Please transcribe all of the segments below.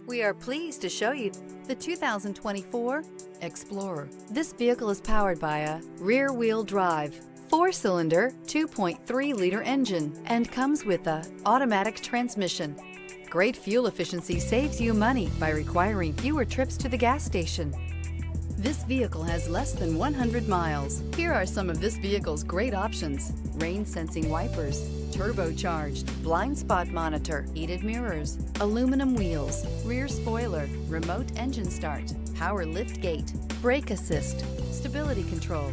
We are pleased to show you the 2024 Explorer. This vehicle is powered by a rear-wheel drive, 4-cylinder, 2.3-liter engine, and comes with a automatic transmission. Great fuel efficiency saves you money by requiring fewer trips to the gas station. This vehicle has less than 100 miles. Here are some of this vehicle's great options: rain-sensing wipers, turbocharged, blind spot monitor, heated mirrors, aluminum wheels, rear spoiler, remote engine start, power lift gate, brake assist, stability control.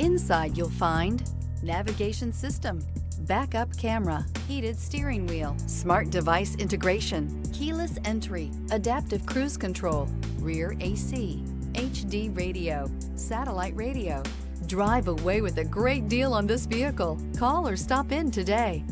Inside you'll find navigation system, backup camera, heated steering wheel, smart device integration, keyless entry, adaptive cruise control, rear AC, HD radio, satellite radio. Drive away with a great deal on this vehicle. Call or stop in today.